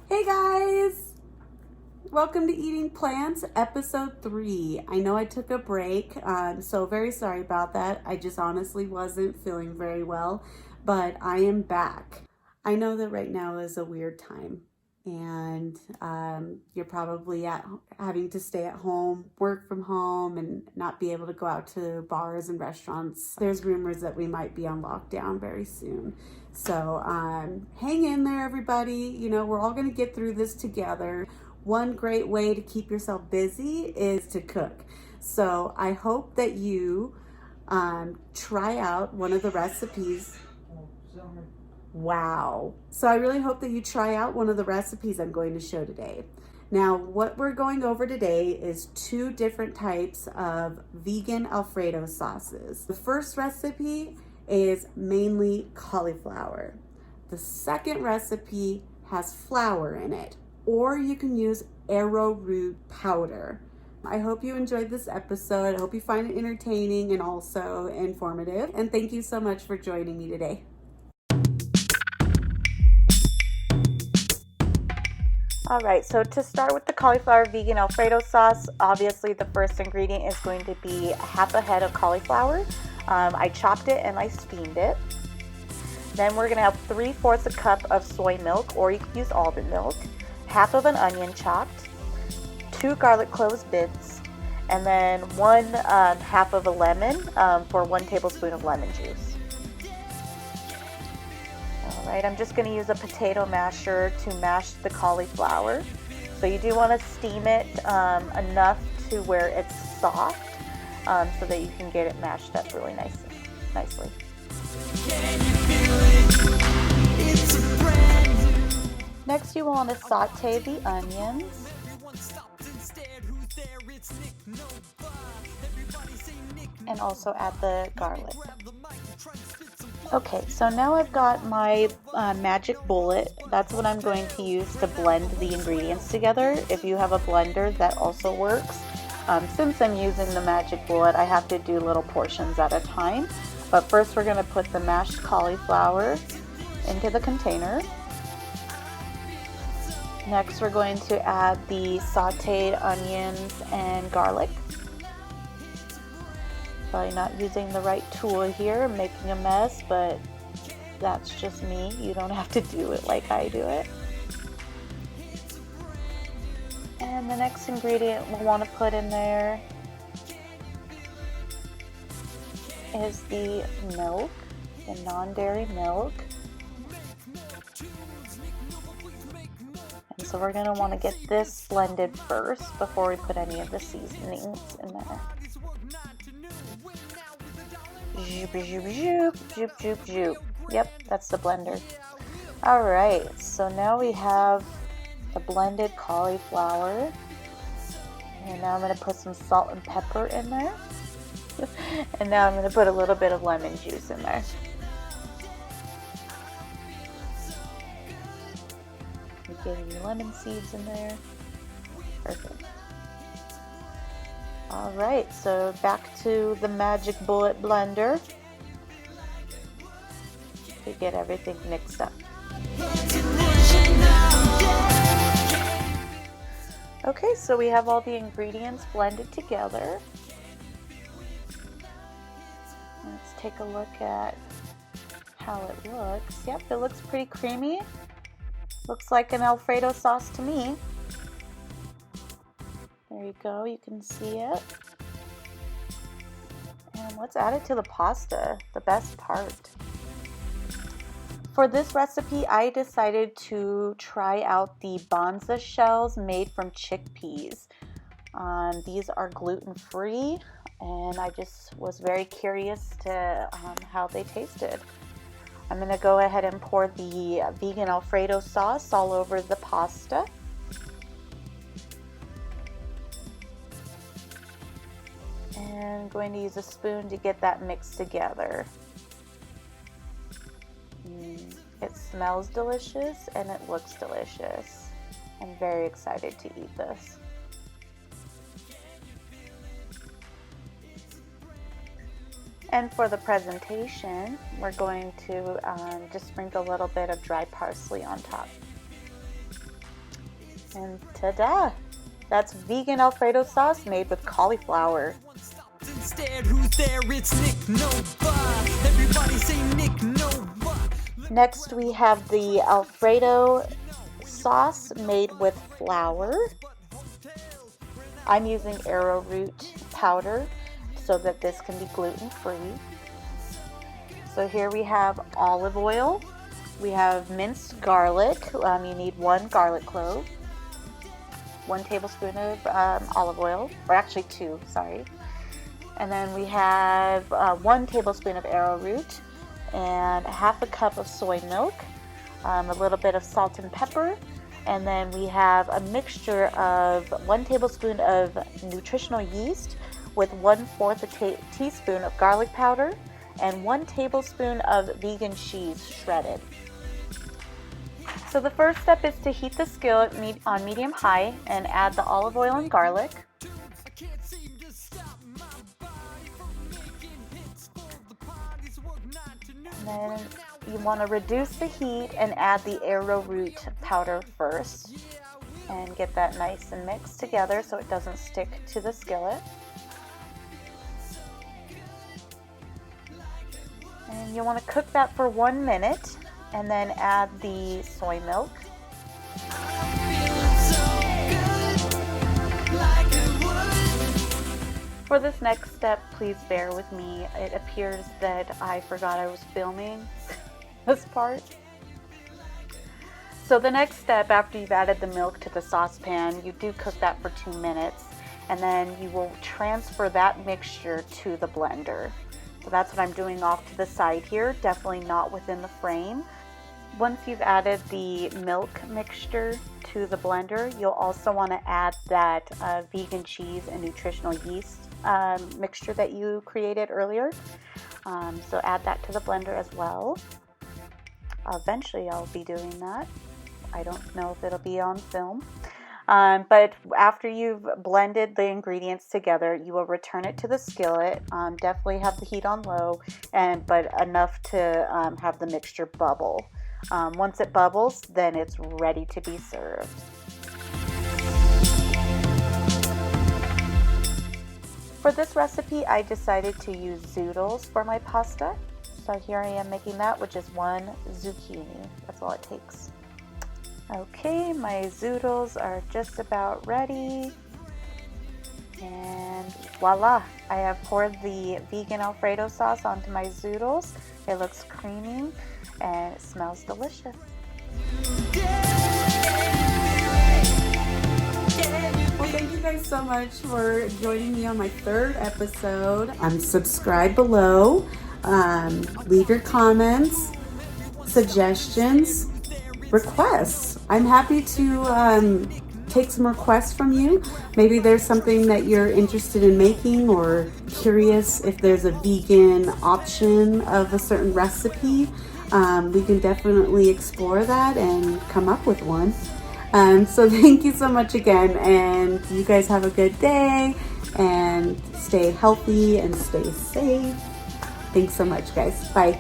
Hey guys! Welcome to Eating Plants, episode 3. I know I took a break, so very sorry about that. I just honestly wasn't feeling very well, but I am back. I know that right now is a weird time, and you're probably having to stay at home, work from home, and not be able to go out to bars and restaurants. There's rumors that we might be on lockdown very soon. So hang in there, everybody. You know, we're all going to get through this together. One great way to keep yourself busy is to cook. So I hope that you try out one of the recipes. Wow. So I really hope that you try out one of the recipes I'm going to show today. Now, what we're going over today is 2 different types of vegan Alfredo sauces. The first recipe is mainly cauliflower. The second recipe has flour in it, or you can use arrowroot powder. I hope you enjoyed this episode. I hope you find it entertaining and also informative. And thank you so much for joining me today. All right, so to start with the cauliflower vegan Alfredo sauce, obviously the first ingredient is going to be half a head of cauliflower. I chopped it and I steamed it. Then we're gonna have 3/4 a cup of soy milk, or you can use almond milk, half of an onion chopped, 2 garlic cloves bits, and then 1/2 of a lemon for 1 tablespoon of lemon juice. All right, I'm just gonna use a potato masher to mash the cauliflower. So you do wanna steam it enough to where it's soft so that you can get it mashed up really nicely. Next, you want to saute the onions. And also add the garlic. Okay, so now I've got my magic bullet. That's what I'm going to use to blend the ingredients together. If you have a blender, that also works. Since I'm using the magic bullet, I have to do little portions at a time. But first we're going to put the mashed cauliflower into the container. Next we're going to add the sauteed onions and garlic. Probably not using the right tool here, making a mess, but that's just me. You don't have to do it like I do it. And the next ingredient we'll want to put in there is the milk, the non-dairy milk. And so we're going to want to get this blended first before we put any of the seasonings in there. Zoop, zoop, zoop, zoop, zoop, zoop. Yep, that's the blender. Alright, so now we have the blended cauliflower. And now I'm going to put some salt and pepper in there. And now I'm going to put a little bit of lemon juice in there. You're getting your lemon seeds in there. Perfect. Alright, so back to the magic bullet blender to get everything mixed up. Okay, so we have all the ingredients blended together. Let's take a look at how it looks. Yep, it looks pretty creamy. Looks like an Alfredo sauce to me. There you go, you can see it. And let's add it to the pasta, the best part. For this recipe, I decided to try out the bonza shells made from chickpeas. These are gluten-free, and I just was very curious to how they tasted. I'm going to go ahead and pour the vegan Alfredo sauce all over the pasta. And I'm going to use a spoon to get that mixed together. It smells delicious and it looks delicious. I'm very excited to eat this. And for the presentation, we're going to just sprinkle a little bit of dry parsley on top. And ta-da! That's vegan Alfredo sauce made with cauliflower. Instead, who's there? It's Nick Nova. Everybody say Nick Nova. Next we have the Alfredo sauce made with flour. I'm using arrowroot powder so that this can be gluten-free. So here we have olive oil. We have minced garlic. You need 1 garlic clove, 1 tablespoon of olive oil, or actually 2, sorry. And then we have 1 tablespoon of arrowroot and 1/2 cup of soy milk, a little bit of salt and pepper, and then we have a mixture of 1 tablespoon of nutritional yeast with 1/4 teaspoon of garlic powder and 1 tablespoon of vegan cheese shredded. So the first step is to heat the skillet on medium-high and add the olive oil and garlic. And then you want to reduce the heat and add the arrowroot powder first and get that nice and mixed together so it doesn't stick to the skillet. And you want to cook that for 1 minute and then add the soy milk. For this next step, please bear with me. It appears that I forgot I was filming this part. So the next step, after you've added the milk to the saucepan, you do cook that for 2 minutes, and then you will transfer that mixture to the blender. So that's what I'm doing off to the side here, definitely not within the frame. Once you've added the milk mixture to the blender, you'll also want to add that vegan cheese and nutritional yeast mixture that you created earlier. So add that to the blender as well. Eventually I'll be doing that. I don't know if it'll be on film. But after you've blended the ingredients together, you will return it to the skillet. Definitely have the heat on low, but enough to have the mixture bubble. Once it bubbles, then it's ready to be served. For this recipe, I decided to use zoodles for my pasta. So here I am making that, which is 1 zucchini. That's all it takes. Okay, my zoodles are just about ready. And voila, I have poured the vegan Alfredo sauce onto my zoodles. It looks creamy and it smells delicious. Well, thank you guys so much for joining me on my 3rd episode. Subscribe below. Leave your comments, suggestions, requests. I'm happy to take some requests from you. Maybe there's something that you're interested in making or curious if there's a vegan option of a certain recipe. We can definitely explore that and come up with one. So thank you so much again, and you guys have a good day and stay healthy and stay safe. Thanks so much, guys. Bye.